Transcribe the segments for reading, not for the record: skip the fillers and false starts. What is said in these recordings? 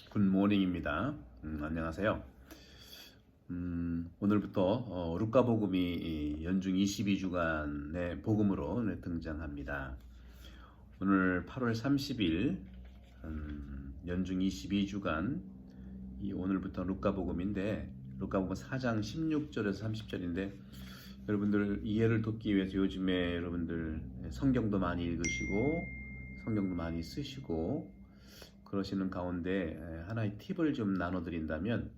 굿모닝입니다. 안녕하세요. 오늘부터 루카복음이 연중 22주간의 복음으로 등장합니다. 오늘 8월 30일 연중 22주간 오늘부터 루카복음인데 루카복음 4장 16절에서 30절인데 여러분들 이해를 돕기 위해서 요즘에 여러분들 성경도 많이 읽으시고 성경도 많이 쓰시고 그러시는 가운데 하나의 팁을 좀 나눠드린다면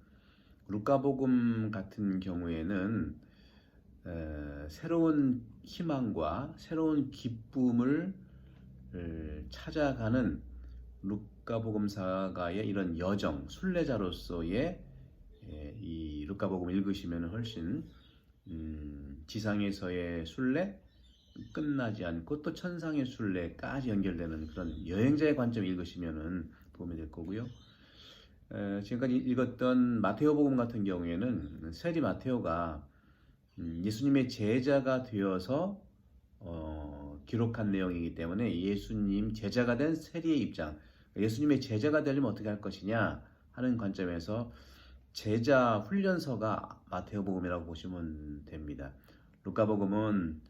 루카복음 같은 경우에는 새로운 희망과 새로운 기쁨을 찾아가는 루카복음사가의 이런 여정, 순례자로서의 이 루카복음 읽으시면 훨씬 지상에서의 순례 끝나지 않고 또 천상의 순례까지 연결되는 그런 여행자의 관점 읽으시면은 도움이 될 거고요. 지금까지 읽었던 마테오복음 같은 경우에는 세리 마테오가 예수님의 제자가 되어서 기록한 내용이기 때문에 예수님 제자가 된 세리의 입장, 예수님의 제자가 되려면 어떻게 할 것이냐 하는 관점에서 제자 훈련서가 마테오복음이라고 보시면 됩니다. 루카복음은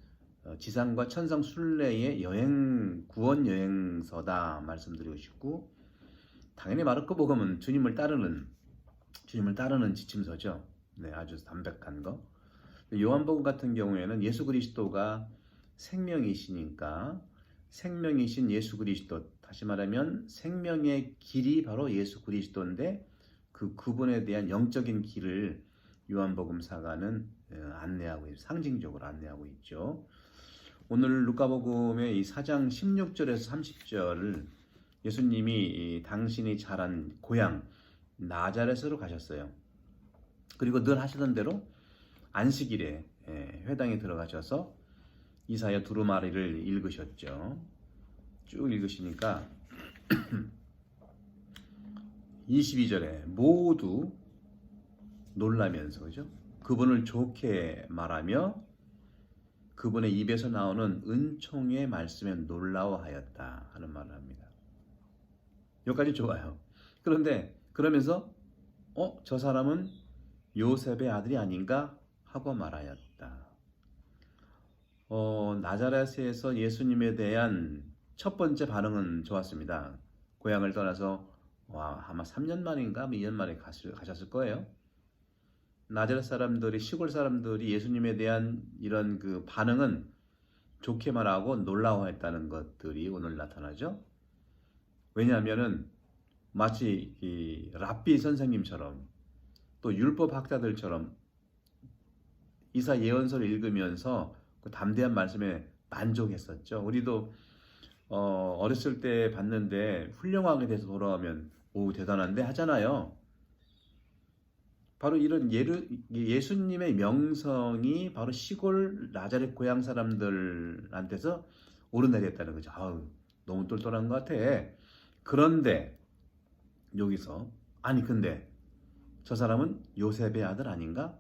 지상과 천상 순례의 여행 구원 여행서다 말씀드리고 싶고, 당연히 마르코복음은 주님을 따르는 지침서죠. 네, 아주 담백한 거. 요한복음 같은 경우에는 예수 그리스도가 생명이시니까 생명이신 예수 그리스도, 다시 말하면 생명의 길이 바로 예수 그리스도인데 그분에 대한 영적인 길을 요한복음사가는 안내하고 상징적으로 안내하고 있죠. 오늘 루카복음의 이 4장 16절에서 30절을 예수님이 당신이 자란 고향 나자렛으로 가셨어요. 그리고 늘 하시던 대로 안식일에 회당에 들어가셔서 이사야 두루마리를 읽으셨죠. 쭉 읽으시니까 22절에 모두 놀라면서, 그죠? 그분을 좋게 말하며 그분의 입에서 나오는 은총의 말씀에 놀라워하였다 하는 말을 합니다. 여기까지 좋아요. 그런데 그러면서 저 사람은 요셉의 아들이 아닌가 하고 말하였다. 나자렛에서 예수님에 대한 첫 번째 반응은 좋았습니다. 고향을 떠나서 아마 3년 만인가 2년 만에 가셨을 거예요. 나자렛 사람들이, 시골 사람들이 예수님에 대한 이런 그 반응은 좋게 말하고 놀라워했다는 것들이 오늘 나타나죠. 왜냐하면은 마치 이 랍비 선생님처럼 또 율법 학자들처럼 이사 예언서를 읽으면서 그 담대한 말씀에 만족했었죠. 우리도 어렸을 때 봤는데 훌륭하게 돼서 돌아오면 오 대단한데 하잖아요. 바로 이런 예수님의 명성이 바로 시골 나자렛 고향 사람들한테서 오르내렸다는 거죠. 아우, 너무 똘똘한 것 같아. 그런데 여기서 근데 저 사람은 요셉의 아들 아닌가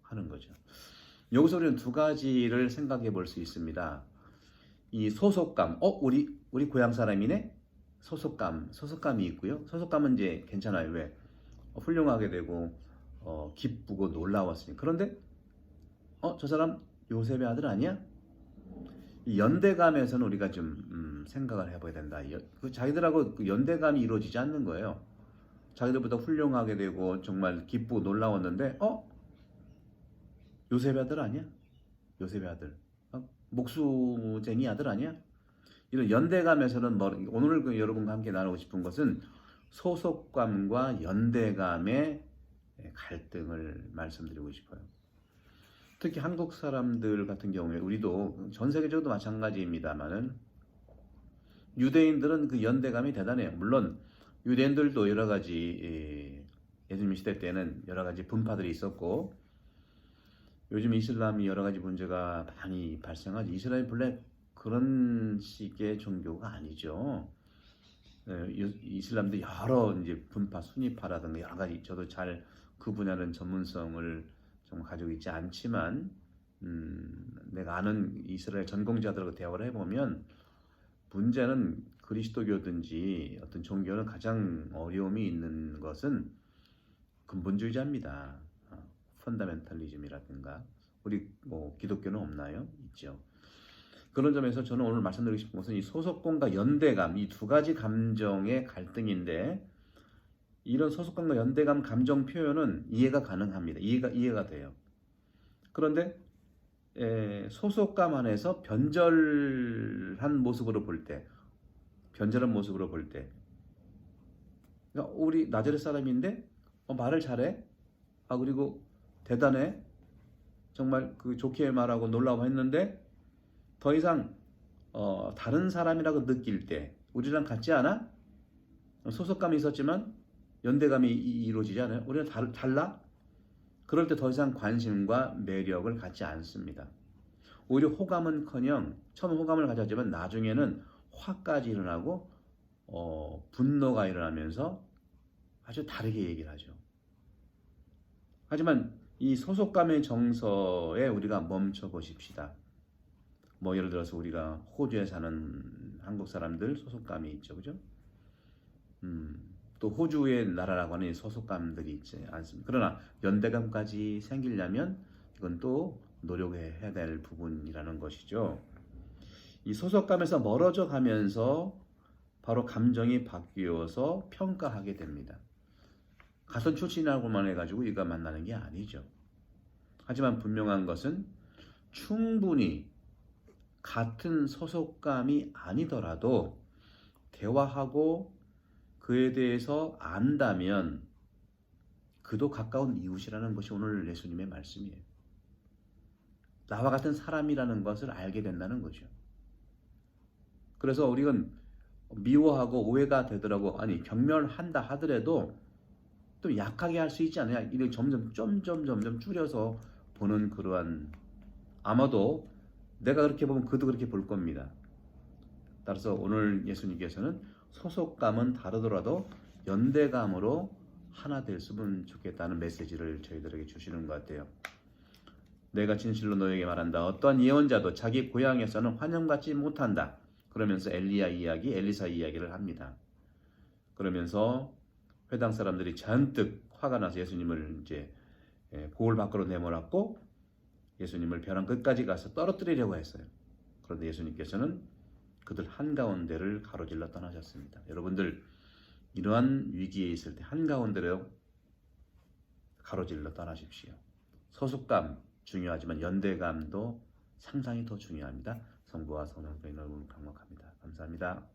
하는 거죠. 여기서 우리는 두 가지를 생각해 볼 수 있습니다. 이 소속감, 우리 고향 사람이네? 소속감이 있고요. 소속감은 이제 괜찮아요. 왜? 훌륭하게 되고 기쁘고 놀라웠으니. 그런데 저 사람 요셉의 아들 아니야? 이 연대감에서는 우리가 좀 생각을 해봐야 된다. 자기들하고 그 연대감이 이루어지지 않는 거예요. 자기들보다 훌륭하게 되고 정말 기쁘고 놀라웠는데 요셉의 아들 아니야? 요셉의 아들, 목수쟁이 아들 아니야? 이런 연대감에서는 오늘 여러분과 함께 나누고 싶은 것은 소속감과 연대감의 갈등을 말씀드리고 싶어요. 특히 한국 사람들 같은 경우에, 우리도 전 세계적으로 마찬가지입니다만은 유대인들은 그 연대감이 대단해요. 물론 유대인들도 여러 가지 예수님 시대 때는 여러 가지 분파들이 있었고 요즘 이슬람이 여러 가지 문제가 많이 발생하지. 이스라엘 본래 그런 식의 종교가 아니죠. 이슬람도 여러 이제 분파, 수니파라든가 여러 가지, 저도 잘 그 분야는 전문성을 좀 가지고 있지 않지만 내가 아는 이스라엘 전공자들하고 대화를 해보면 문제는 그리스도교든지 어떤 종교는 가장 어려움이 있는 것은 근본주의자입니다. 펀더멘탈리즘이라든가 우리 뭐 기독교는 없나요? 있죠. 그런 점에서 저는 오늘 말씀드리고 싶은 것은 이 소속감과 연대감 이 두 가지 감정의 갈등인데 이런 소속감과 연대감 감정 표현은 이해가 가능합니다. 이해가 돼요. 그런데 소속감 안에서 변절한 모습으로 볼 때, 변절한 모습으로 볼 때, 그러니까 우리 나자렛 사람인데 말을 잘해, 그리고 대단해, 정말 그 좋게 말하고 놀라고 했는데 더 이상 다른 사람이라고 느낄 때 우리랑 같지 않아? 소속감이 있었지만 연대감이 이루어지지 않아요? 우리는 달라? 그럴 때 더 이상 관심과 매력을 갖지 않습니다. 오히려 호감은커녕 처음 호감을 가졌지만 나중에는 화까지 일어나고 분노가 일어나면서 아주 다르게 얘기를 하죠. 하지만 이 소속감의 정서에 우리가 멈춰 보십시다. 뭐 예를 들어서 우리가 호주에 사는 한국 사람들 소속감이 있죠, 그죠? 또 호주의 나라라고 하는 소속감들이 있지 않습니다. 그러나 연대감까지 생기려면 이건 또 노력해야 될 부분이라는 것이죠. 이 소속감에서 멀어져 가면서 바로 감정이 바뀌어서 평가하게 됩니다. 같은 출신이라고만 해가지고 이가 만나는 게 아니죠. 하지만 분명한 것은 충분히 같은 소속감이 아니더라도 대화하고 그에 대해서 안다면 그도 가까운 이웃이라는 것이 오늘 예수님의 말씀이에요. 나와 같은 사람이라는 것을 알게 된다는 거죠. 그래서 우리는 미워하고 오해가 되더라고 경멸한다 하더라도 또 약하게 할 수 있지 않느냐. 이를 점점 줄여서 보는 그러한 아마도 내가 그렇게 보면 그도 그렇게 볼 겁니다. 따라서 오늘 예수님께서는 소속감은 다르더라도 연대감으로 하나 됐으면 좋겠다는 메시지를 저희들에게 주시는 것 같아요. 내가 진실로 너에게 말한다. 어떤 예언자도 자기 고향에서는 환영받지 못한다. 그러면서 엘리사 이야기를 합니다. 그러면서 회당 사람들이 잔뜩 화가 나서 예수님을 이제 고을 밖으로 내몰았고 예수님을 벼랑 끝까지 가서 떨어뜨리려고 했어요. 그런데 예수님께서는 그들 한가운데를 가로질러 떠나셨습니다. 여러분들 이러한 위기에 있을 때 한가운데로 가로질러 떠나십시오. 소속감 중요하지만 연대감도 상당히 더 중요합니다. 성부와 성령과 여러분 강력합니다. 감사합니다.